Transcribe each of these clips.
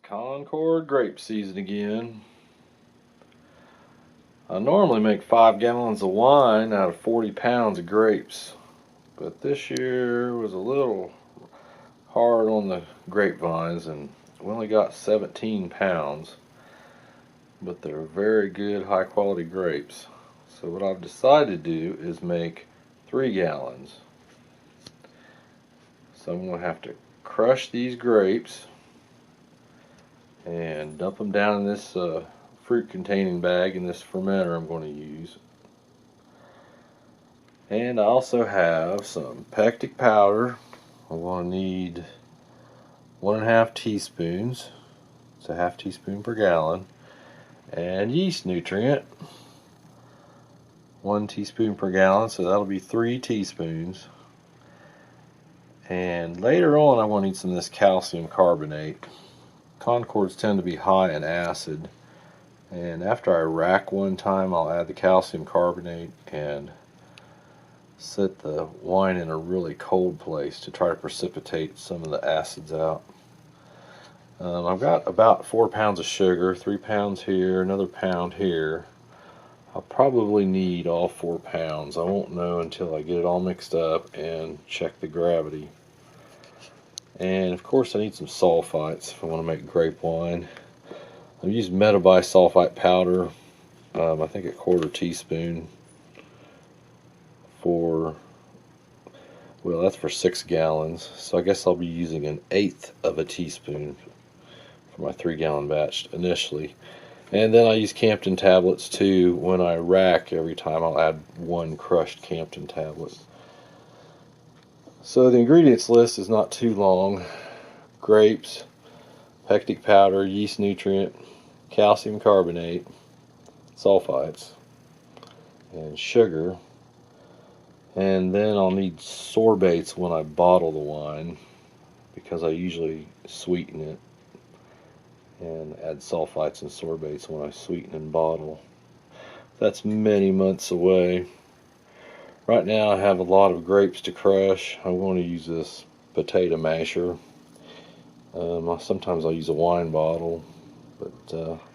Concord grape season again. I normally make 5 gallons of wine out of 40 pounds of grapes, but this year was a little hard on the grapevines and we only got 17 pounds, but they're very good high quality grapes. So what I've decided to do is make 3 gallons. So I'm going to have to crush these grapes and dump them down in this fruit containing bag in this fermenter I'm going to use. And I also have some pectic powder. I'm going to need 1.5 teaspoons. It's a half teaspoon per gallon. And yeast nutrient, 1 teaspoon per gallon, so that'll be 3 teaspoons. And later on I'm going to need some of this calcium carbonate. Concords tend to be high in acid, and after I rack one time I'll add the calcium carbonate and set the wine in a really cold place to try to precipitate some of the acids out. I've got about 4 pounds of sugar, 3 pounds here, another pound here. I'll probably need all 4 pounds. I won't know until I get it all mixed up and check the gravity. And of course I need some sulfites if I want to make grape wine. I've used metabisulfite powder, I think a 1/4 teaspoon for, well, that's for 6 gallons. So I guess I'll be using 1/8 of a teaspoon for my 3 gallon batch initially. And then I use Campden tablets too. When I rack every time I'll add 1 crushed Campden tablet. So the ingredients list is not too long. Grapes, pectic powder, yeast nutrient, calcium carbonate, sulfites, and sugar. And then I'll need sorbates when I bottle the wine, because I usually sweeten it and add sulfites and sorbates when I sweeten and bottle. That's many months away. Right now I have a lot of grapes to crush. I'm going to use this potato masher. Sometimes I'll use a wine bottle, but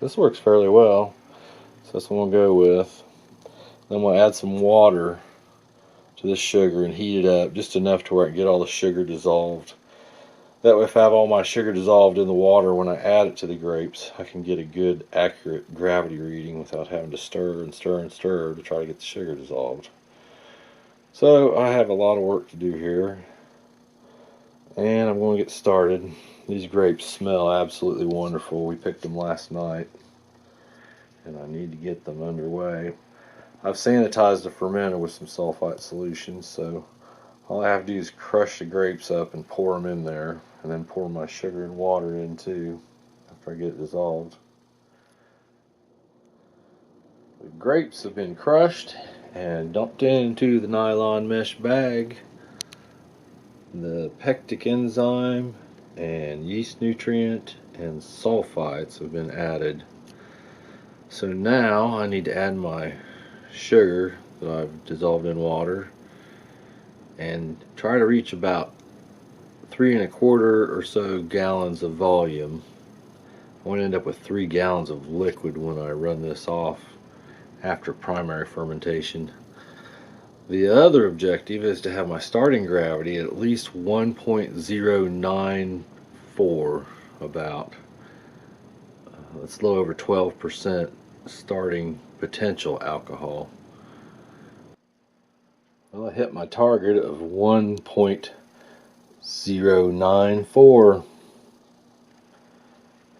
this works fairly well. So that's what I'm going to go with. Then I'm going to add some water to this sugar and heat it up just enough to where I can get all the sugar dissolved. That way if I have all my sugar dissolved in the water, when I add it to the grapes, I can get a good accurate gravity reading without having to stir and stir and stir to try to get the sugar dissolved. So I have a lot of work to do here, and I'm going to get started. These grapes smell absolutely wonderful. We picked them last night, and I need to get them underway. I've sanitized the fermenter with some sulfite solution, so all I have to do is crush the grapes up and pour them in there, and then pour my sugar and water in too after I get it dissolved. The grapes have been crushed and dumped into the nylon mesh bag. The pectic enzyme and yeast nutrient and sulfites have been added. So now I need to add my sugar that I've dissolved in water and try to reach about 3 1/4 or so gallons of volume. I want to end up with 3 gallons of liquid when I run this off after primary fermentation. The other objective is to have my starting gravity at least 1.094 about. That's a little over 12% starting potential alcohol. Well, I hit my target of 1.094,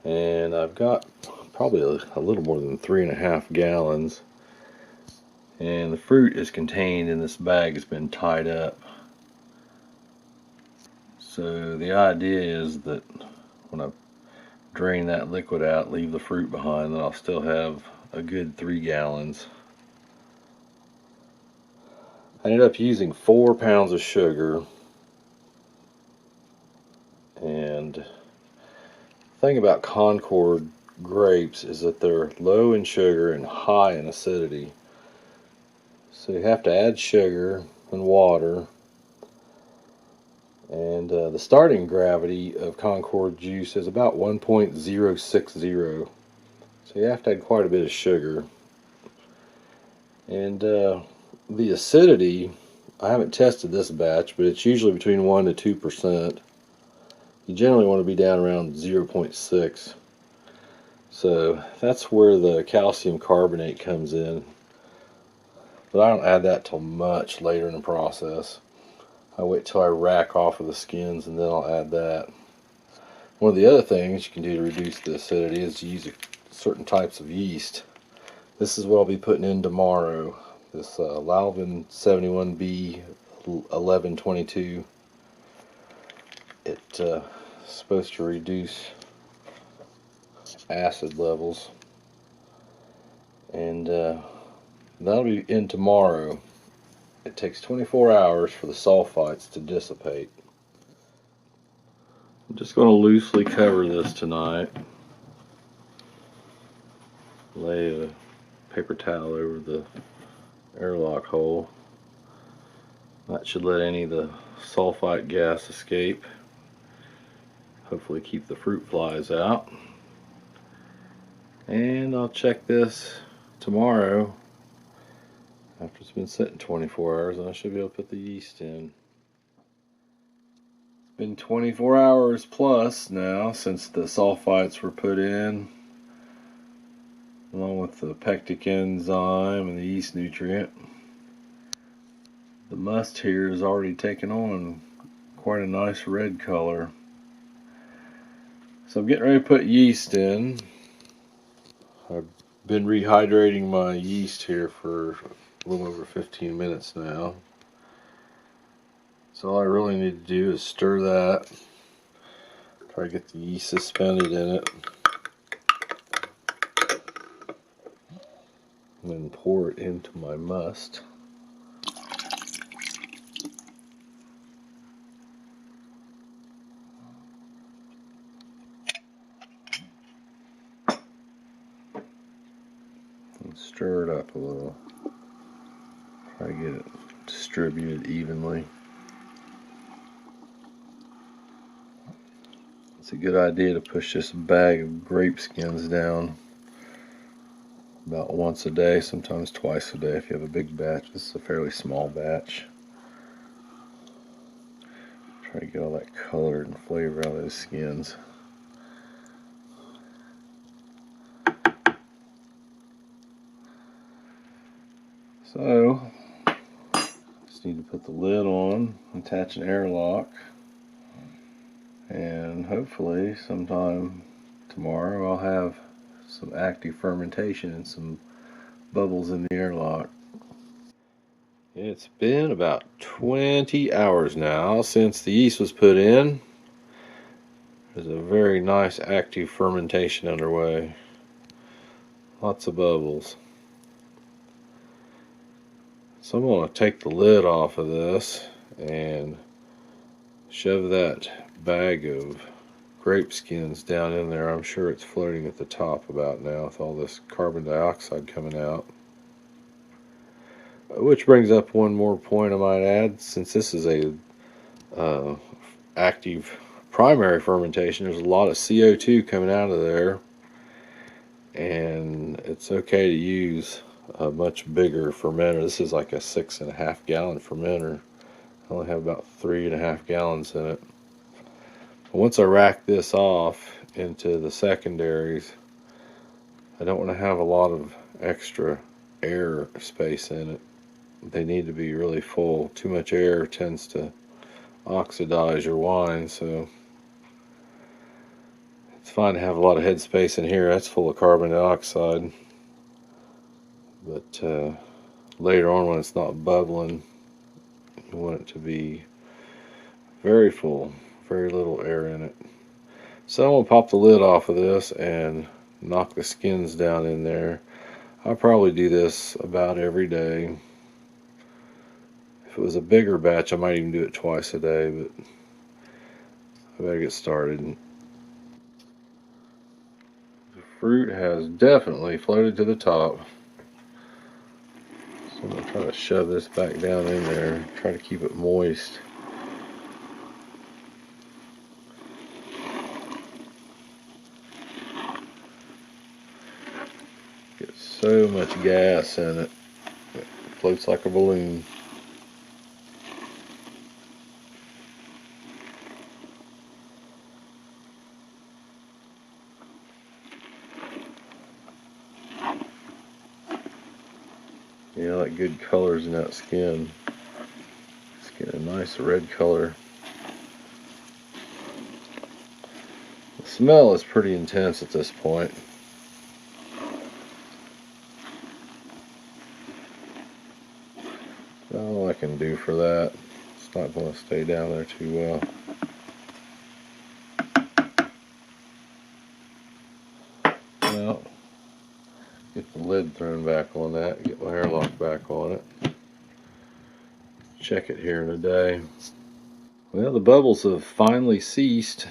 and I've got probably a little more than 3.5 gallons. And the fruit is contained in this bag. It's been tied up. So the idea is that when I drain that liquid out, leave the fruit behind, then I'll still have a good 3 gallons. I ended up using 4 pounds of sugar. And the thing about Concord grapes is that they're low in sugar and high in acidity. So you have to add sugar and water And the starting gravity of Concord juice is about 1.060. So you have to add quite a bit of sugar. And the acidity, I haven't tested this batch, but it's usually between 1 to 2%. You generally want to be down around 0.6. So that's where the calcium carbonate comes in. But I don't add that till much later in the process. I wait till I rack off of the skins and then I'll add that. One of the other things you can do to reduce the acidity is to use certain types of yeast. This is what I'll be putting in tomorrow. This Lalvin 71B 1122. It's supposed to reduce acid levels. And that'll be in tomorrow. It takes 24 hours for the sulfites to dissipate. I'm just going to loosely cover this tonight. Lay a paper towel over the airlock hole. That should let any of the sulfite gas escape. Hopefully keep the fruit flies out. And I'll check this tomorrow after it's been sitting 24 hours, and I should be able to put the yeast in. It's been 24 hours plus now since the sulfites were put in, along with the pectic enzyme and the yeast nutrient. The must here has already taken on quite a nice red color. So I'm getting ready to put yeast in. I've been rehydrating my yeast here for a little over 15 minutes now. So all I really need to do is stir that. Try to get the yeast suspended in it. And then pour it into my must. And stir it up a little. Try to get it distributed evenly. It's a good idea to push this bag of grape skins down about once a day, sometimes twice a day if you have a big batch. This is a fairly small batch. Try to get all that color and flavor out of those skins. So, just need to put the lid on, attach an airlock, and hopefully sometime tomorrow I'll have some active fermentation and some bubbles in the airlock. It's been about 20 hours now since the yeast was put in. There's a very nice active fermentation underway. Lots of bubbles. So I'm going to take the lid off of this and shove that bag of grape skins down in there. I'm sure it's floating at the top about now with all this carbon dioxide coming out. Which brings up one more point I might add. Since this is a active primary fermentation, there's a lot of CO2 coming out of there, and it's okay to use a much bigger fermenter. This is like a 6.5 gallon fermenter. I only have about 3.5 gallons in it. Once I rack this off into the secondaries, I don't want to have a lot of extra air space in it. They need to be really full. Too much air tends to oxidize your wine, so it's fine to have a lot of headspace in here. That's full of carbon dioxide. But later on, when it's not bubbling, you want it to be very full, very little air in it. So I'm going to pop the lid off of this and knock the skins down in there. I'll probably do this about every day. If it was a bigger batch, I might even do it twice a day, but I better get started. The fruit has definitely floated to the top. I'm going to try to shove this back down in there, try to keep it moist. so much gas in it. It floats like a balloon. Yeah, I like good colors in that skin. It's getting a nice red color. The smell is pretty intense at this point. All I can do for that. It's not going to stay down there too well. Well, get the lid thrown back on that, get my airlock back on it. Check it here in a day. Well, the bubbles have finally ceased.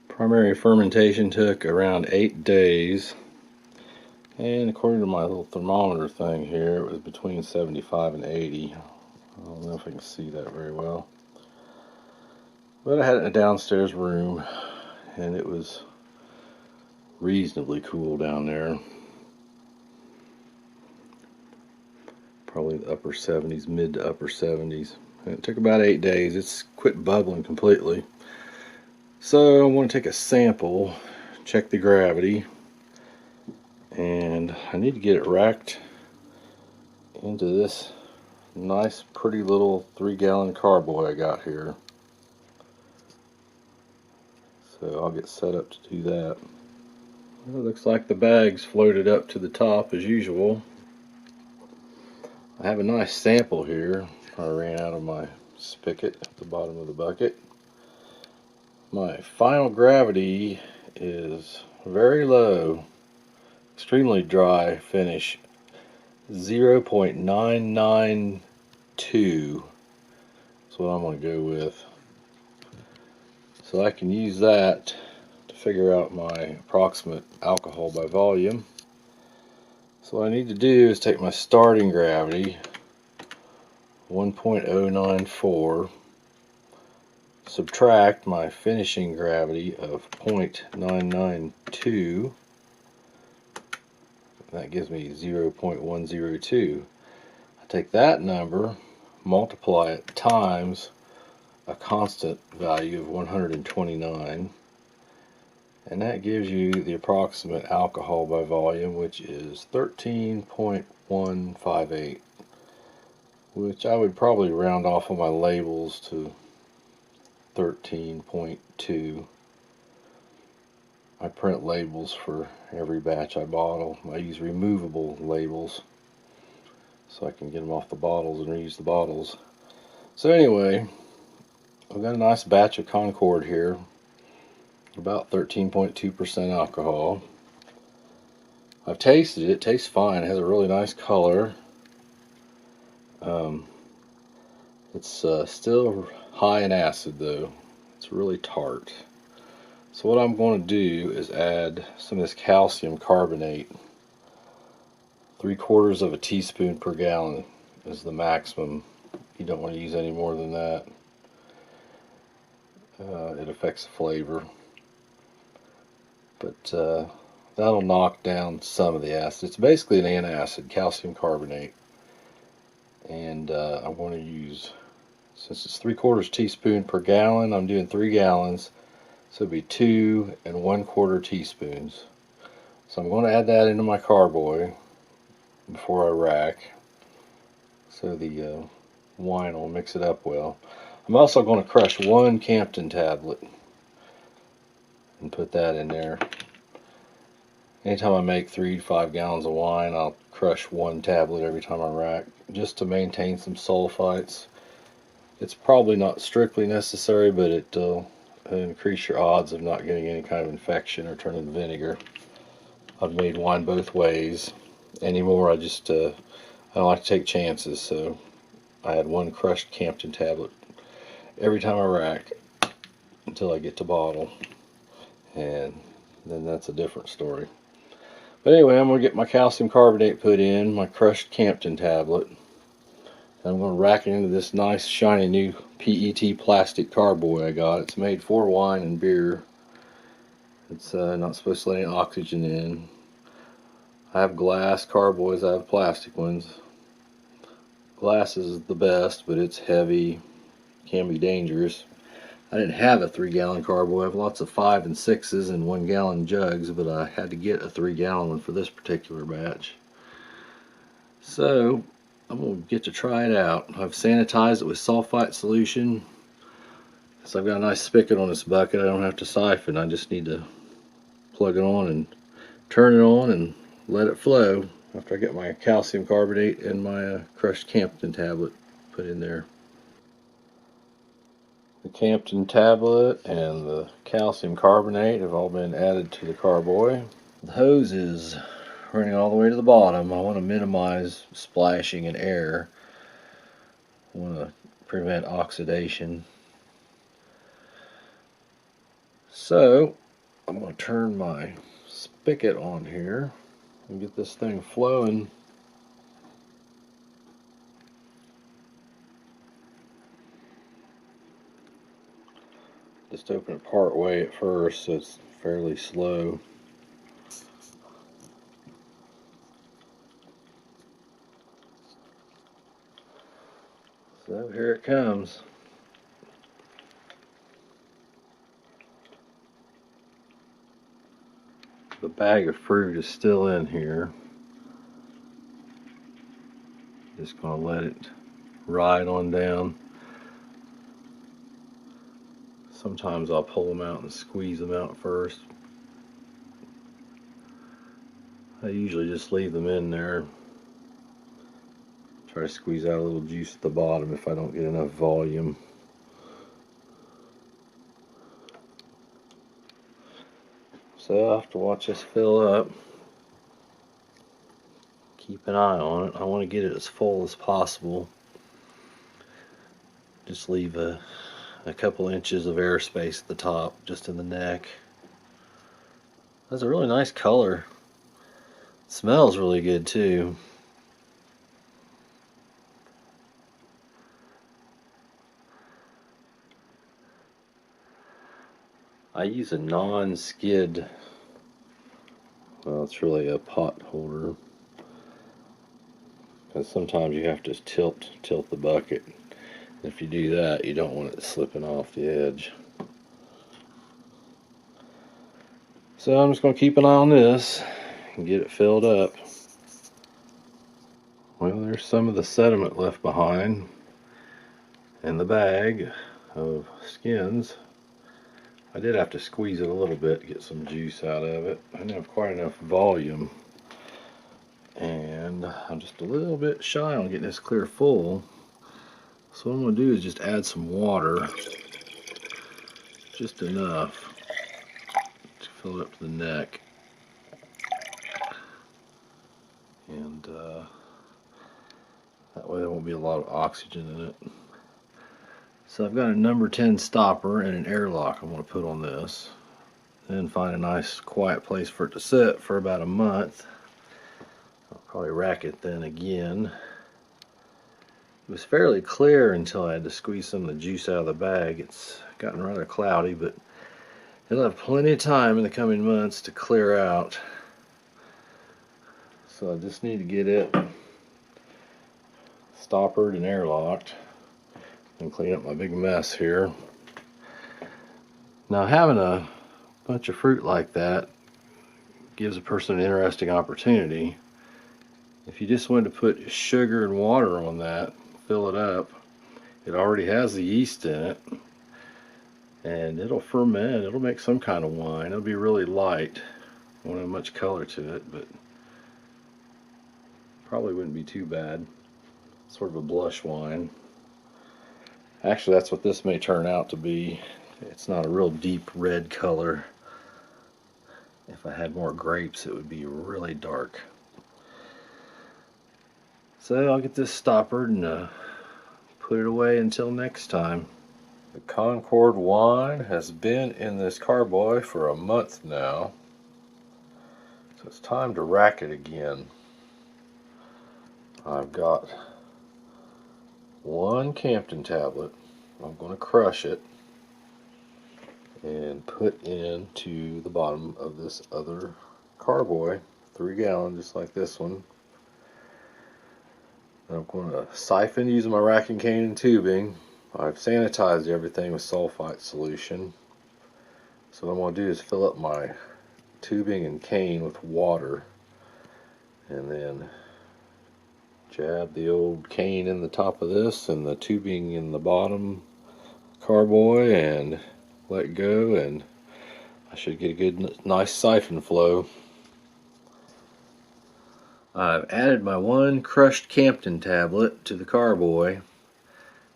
Primary fermentation took around 8 days. And according to my little thermometer thing here, it was between 75 and 80. I don't know if I can see that very well. But I had it in a downstairs room, and it was reasonably cool down there. Probably the upper 70s, mid to upper 70s. And it took about 8 days. It's quit bubbling completely. So I want to take a sample, check the gravity, and I need to get it racked into this nice pretty little 3-gallon carboy I got here. So I'll get set up to do that. Well, it looks like the bag's floated up to the top as usual. I have a nice sample here. I ran out of my spigot at the bottom of the bucket. My final gravity is very low, extremely dry finish, 0.992 is what I'm going to go with. So I can use that to figure out my approximate alcohol by volume. So what I need to do is take my starting gravity, 1.094, subtract my finishing gravity of 0.992. That gives me 0.102. I take that number, multiply it times a constant value of 129, and that gives you the approximate alcohol by volume, which is 13.158, which I would probably round off on my labels to 13.2. I print labels for every batch I bottle. I use removable labels so I can get them off the bottles and reuse the bottles. So anyway, I've got a nice batch of Concord here, about 13.2% alcohol. I've tasted it. It tastes fine. It has a really nice color. It's still high in acid though. It's really tart. So what I'm going to do is add some of this calcium carbonate. 3/4 of a teaspoon per gallon is the maximum. You don't want to use any more than that. It affects the flavor. But that'll knock down some of the acid. It's basically an antacid, calcium carbonate. And I'm going to use, since it's 3/4 teaspoon per gallon, I'm doing 3 gallons. So it'd be 2 1/4 teaspoons. So I'm going to add that into my carboy before I rack, so the wine will mix it up well. I'm also going to crush 1 Campden tablet and put that in there. Anytime I make 3 to 5 gallons of wine, I'll crush 1 tablet every time I rack, just to maintain some sulfites. It's probably not strictly necessary, but it'll increase your odds of not getting any kind of infection or turning vinegar. I've made wine both ways. Anymore, I don't like to take chances, so I had 1 crushed Campden tablet every time I rack until I get to bottle, and then that's a different story. But anyway, I'm going to get my calcium carbonate put in, my crushed Campden tablet, and I'm going to rack it into this nice shiny new PET plastic carboy I got. It's made for wine and beer. It's not supposed to let any oxygen in. I have glass carboys, I have plastic ones. Glass is the best, but it's heavy, can be dangerous. I didn't have a 3-gallon carboy. I have lots of 5 and 6s and 1-gallon jugs, but I had to get a 3-gallon one for this particular batch. So I'm going to get to try it out. I've sanitized it with sulfite solution. So I've got a nice spigot on this bucket. I don't have to siphon. I just need to plug it on and turn it on and let it flow after I get my calcium carbonate and my crushed Campden tablet put in there. The Campden tablet and the calcium carbonate have all been added to the carboy. The hose is running all the way to the bottom. I want to minimize splashing and air. I want to prevent oxidation. So I'm going to turn my spigot on here and get this thing flowing. Just open it part way at first so it's fairly slow. So here it comes. The bag of fruit is still in here. Just going to let it ride on down. Sometimes I'll pull them out and squeeze them out first. I usually just leave them in there. Try to squeeze out a little juice at the bottom if I don't get enough volume. So I'll have to watch this fill up. Keep an eye on it. I want to get it as full as possible. Just leave a couple inches of airspace at the top, just in the neck. That's a really nice color. It smells really good too. I use a non-skid, well, it's really a pot holder, because sometimes you have to tilt the bucket. If you do that, you don't want it slipping off the edge. So I'm just going to keep an eye on this and get it filled up. Well, there's some of the sediment left behind in the bag of skins. I did have to squeeze it a little bit to get some juice out of it. I didn't have quite enough volume, and I'm just a little bit shy on getting this clear full. So what I'm going to do is just add some water, just enough to fill it up to the neck. And that way there won't be a lot of oxygen in it. So I've got a number 10 stopper and an airlock I'm going to put on this. Then find a nice quiet place for it to sit for about a month. I'll probably rack it then again. It was fairly clear until I had to squeeze some of the juice out of the bag. It's gotten rather cloudy, but it'll have plenty of time in the coming months to clear out. So I just need to get it stoppered and airlocked and clean up my big mess here. Now, having a bunch of fruit like that gives a person an interesting opportunity. If you just wanted to put sugar and water on that, fill it up, it already has the yeast in it, and it'll ferment. It'll make some kind of wine. It'll be really light, won't have much color to it, but probably wouldn't be too bad. Sort of a blush wine. Actually, that's what this may turn out to be. It's not a real deep red color. If I had more grapes, it would be really dark. So I'll get this stoppered and put it away until next time. The Concord wine has been in this carboy for a month now. So it's time to rack it again. I've got one Campden tablet. I'm going to crush it and put into the bottom of this other carboy, 3 gallon, just like this one. I'm going to siphon using my racking cane and tubing. I've sanitized everything with sulfite solution. So what I'm going to do is fill up my tubing and cane with water, and then jab the old cane in the top of this and the tubing in the bottom carboy and let go, and I should get a good nice siphon flow. I've added my 1 crushed Campden tablet to the carboy,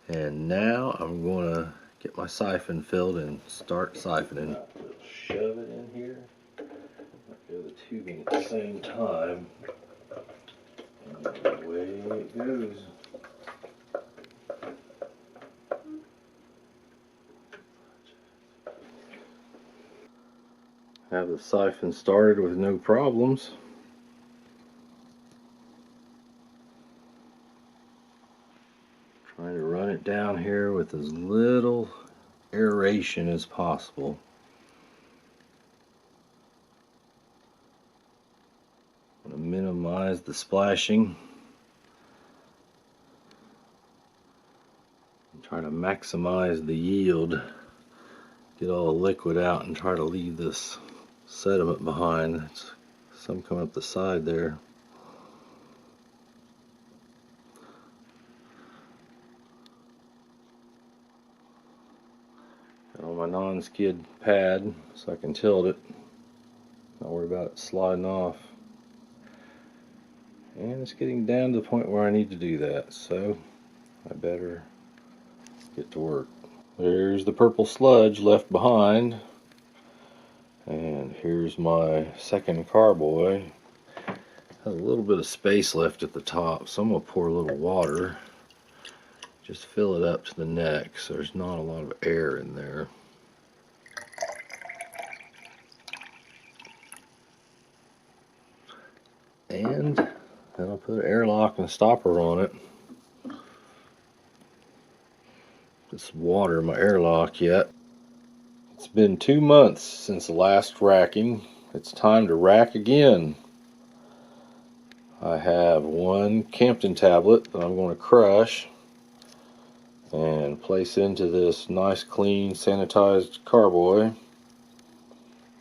and now I'm going to get my siphon filled and start siphoning. Shove it in here. Go the tubing at the same time. And away it goes. Have the siphon started with no problems. Trying to run it down here with as little aeration as possible. I'm going to minimize the splashing. And try to maximize the yield. Get all the liquid out and try to leave this sediment behind. It's some coming up the side there. Got on my non-skid pad so I can tilt it. Not worry about it sliding off. And it's getting down to the point where I need to do that, so I better get to work. There's the purple sludge left behind. And here's my second carboy. Has a little bit of space left at the top, so I'm going to pour a little water. Just fill it up to the neck so there's not a lot of air in there. And then I'll put an airlock and a stopper on it. Put some water in my airlock yet. It's been 2 months since the last racking. It's time to rack again. I have 1 Campden tablet that I'm going to crush and place into this nice clean sanitized carboy.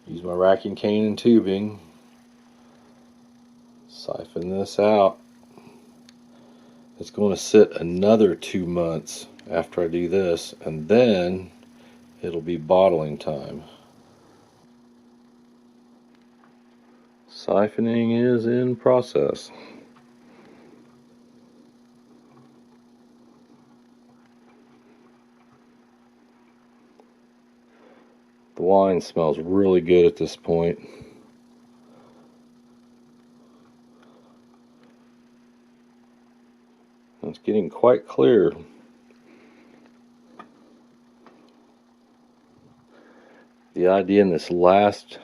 Use my racking cane and tubing. Siphon this out. It's going to sit another 2 months after I do this, and then it'll be bottling time. Siphoning is in process. The wine smells really good at this point. It's getting quite clear. The idea in this last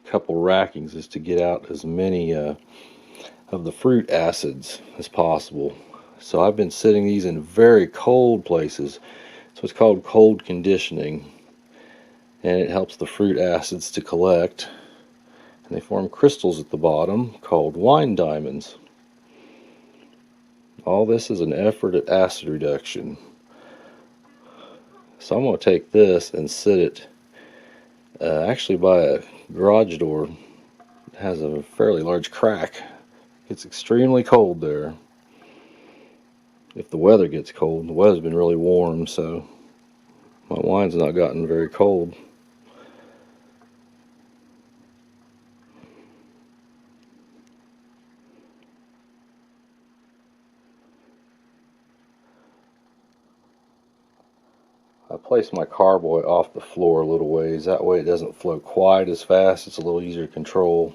couple rackings is to get out as many of the fruit acids as possible. So I've been sitting these in very cold places. It's what's called cold conditioning, and it helps the fruit acids to collect, and they form crystals at the bottom called wine diamonds. All this is an effort at acid reduction. So I'm going to take this and sit it actually by a garage door. It has a fairly large crack. It's extremely cold there. If the weather gets cold, the weather's been really warm, so my wine's not gotten very cold. I place my carboy off the floor a little ways. That way it doesn't flow quite as fast. It's a little easier to control.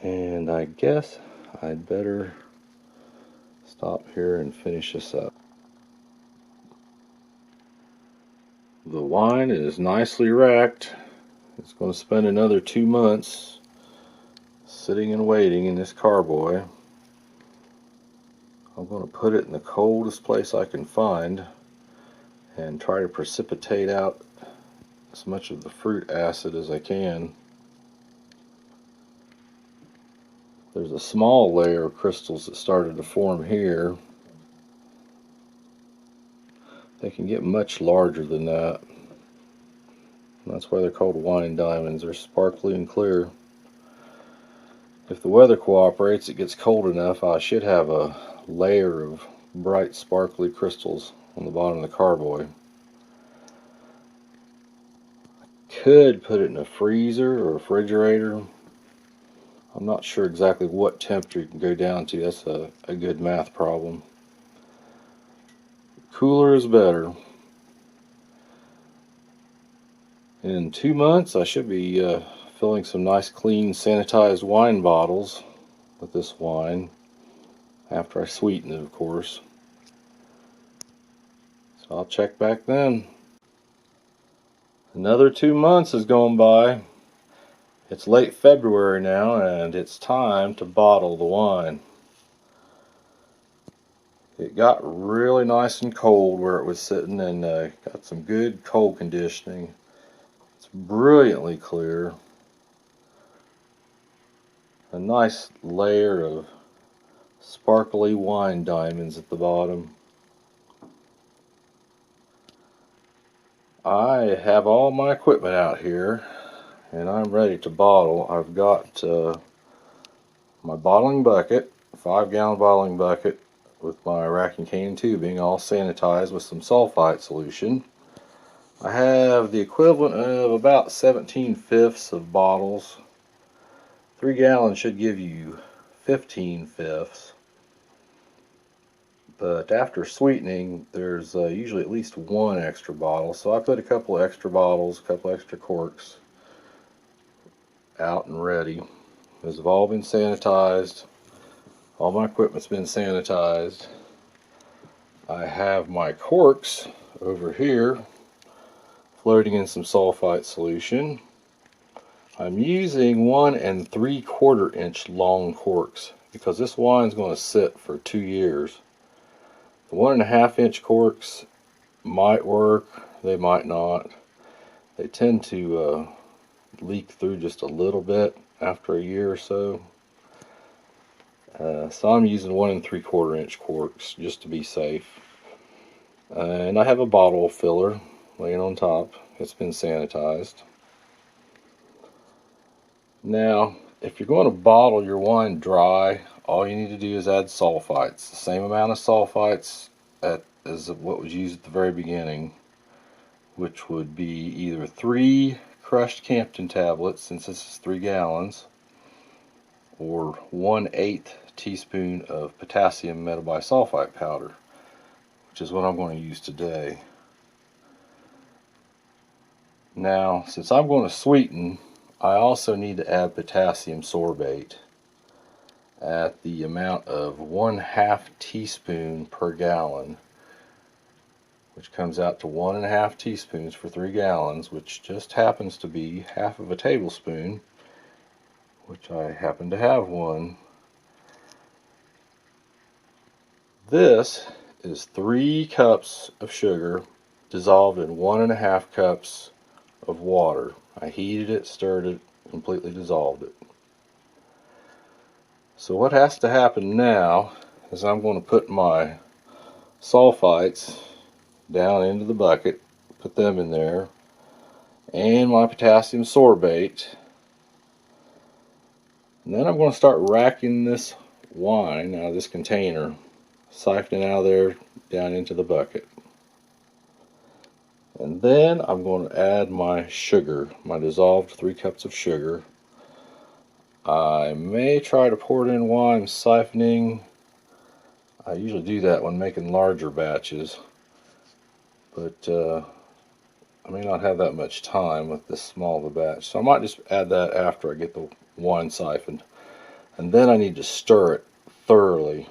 And I guess I'd better stop here and finish this up. The wine is nicely racked. It's going to spend another 2 months sitting and waiting in this carboy. I'm going to put it in the coldest place I can find and try to precipitate out as much of the fruit acid as I can. there's a small layer of crystals that started to form here. They can get much larger than that. That's why they're called wine diamonds. They're sparkly and clear. If the weather cooperates, it gets cold enough, I should have a layer of bright sparkly crystals on the bottom of the carboy. Could put it in a freezer or refrigerator. I'm not sure exactly what temperature you can go down to. That's a good math problem. Cooler is better. In 2 months, I should be filling some nice, clean, sanitized wine bottles with this wine. After I sweeten it, of course. So I'll check back then. Another 2 months has gone by. It's late February now, and it's time to bottle the wine. It got really nice and cold where it was sitting, and got some good cold conditioning. It's brilliantly clear. A nice layer of sparkly wine diamonds at the bottom. I have all my equipment out here, and I'm ready to bottle. I've got my bottling bucket, 5-gallon bottling bucket with my rack and cane tubing all sanitized with some sulfite solution. I have the equivalent of about 17/5 of bottles. 3 gallons should give you 15/5. But after sweetening, there's usually at least one extra bottle. So I put a couple extra bottles, a couple extra corks out and ready. Those have all been sanitized. All my equipment's been sanitized. I have my corks over here floating in some sulfite solution. I'm using 1 3/4 inch long corks because this wine's going to sit for 2 years. The 1 1/2 inch corks might work, they might not. They tend to leak through just a little bit after a year or so. So I'm using 1 3/4 inch corks just to be safe. And I have a bottle filler laying on top. It's been sanitized. Now, if you're going to bottle your wine dry, all you need to do is add sulfites. The same amount of sulfites as what was used at the very beginning, which would be either 3 crushed Campden tablets, since this is 3 gallons, or 1/8 teaspoon of potassium metabisulfite powder, which is what I'm going to use today. Now, since I'm going to sweeten, I also need to add potassium sorbate at the amount of 1/2 teaspoon per gallon, which comes out to 1 1/2 teaspoons for 3 gallons, which just happens to be half of a tablespoon, which I happen to have one. This is 3 cups of sugar dissolved in 1 1/2 cups of water. I heated it, stirred it, completely dissolved it. So what has to happen now is I'm going to put my sulfites down into the bucket, put them in there, and my potassium sorbate. And then I'm going to start racking this wine out of this container, siphoning out of there down into the bucket. And then I'm going to add my sugar, my dissolved 3 cups of sugar. I may try to pour it in while I'm siphoning. I usually do that when making larger batches, but I may not have that much time with this small of a batch, so I might just add that after I get the wine siphoned. And then I need to stir it thoroughly.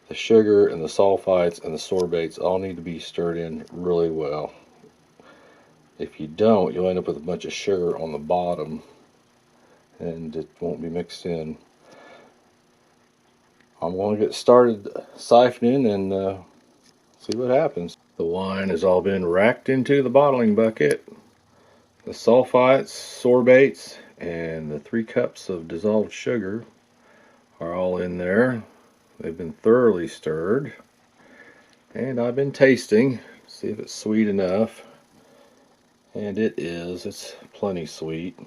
The sugar and the sulfites and the sorbates all need to be stirred in really well. If you don't, you'll end up with a bunch of sugar on the bottom and it won't be mixed in. I'm going to get started siphoning and see what happens. The wine has all been racked into the bottling bucket. The sulfites, sorbates, and the 3 cups of dissolved sugar are all in there. They've been thoroughly stirred. And I've been tasting, see if it's sweet enough. And it is. It's plenty sweet.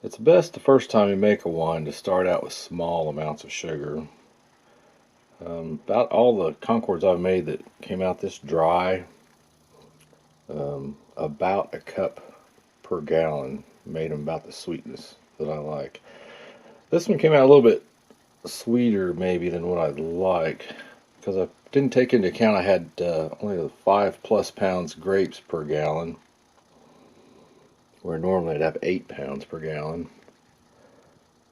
It's best the first time you make a wine to start out with small amounts of sugar. About all the Concords I've made that came out this dry, about a cup per gallon made them about the sweetness that I like. This one came out a little bit sweeter maybe than what I'd like, because I didn't take into account I had only 5+ pounds grapes per gallon, where normally I'd have 8 pounds per gallon.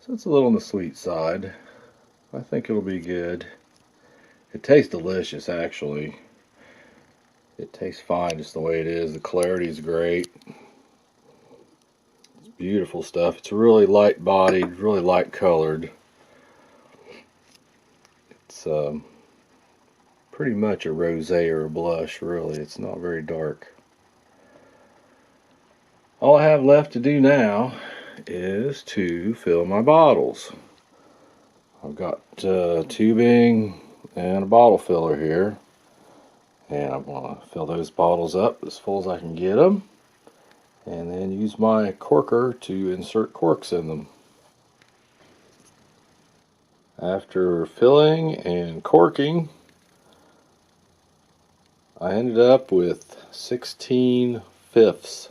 So it's a little on the sweet side. I think it'll be good. It tastes delicious, actually. It tastes fine just the way it is. The clarity is great. It's beautiful stuff. It's really light bodied, really light colored. It's pretty much a rosé or a blush, really. It's not very dark. All I have left to do now is to fill my bottles. I've got tubing and a bottle filler here, and I'm going to fill those bottles up as full as I can get them, and then use my corker to insert corks in them. After filling and corking, I ended up with 16/5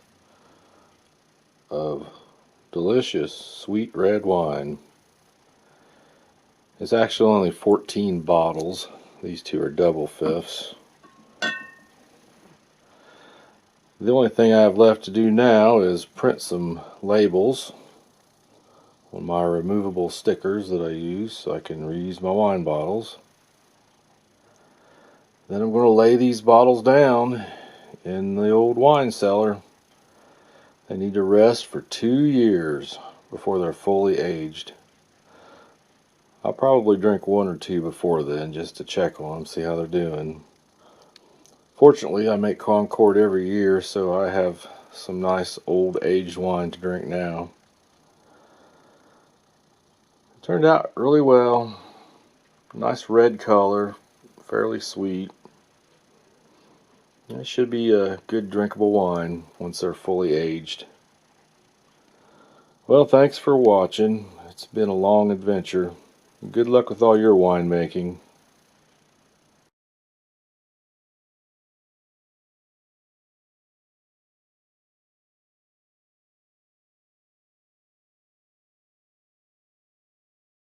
of delicious sweet red wine. It's actually only 14 bottles. These two are double fifths. The only thing I have left to do now is print some labels on my removable stickers that I use so I can reuse my wine bottles. Then I'm going to lay these bottles down in the old wine cellar. They need to rest for 2 years before they're fully aged. I'll probably drink 1 or 2 before then just to check on them, see how they're doing. Fortunately, I make Concord every year, so I have some nice old aged wine to drink now. It turned out really well. Nice red color, fairly sweet. It should be a good drinkable wine once they're fully aged. Well, thanks for watching. It's been a long adventure. Good luck with all your winemaking.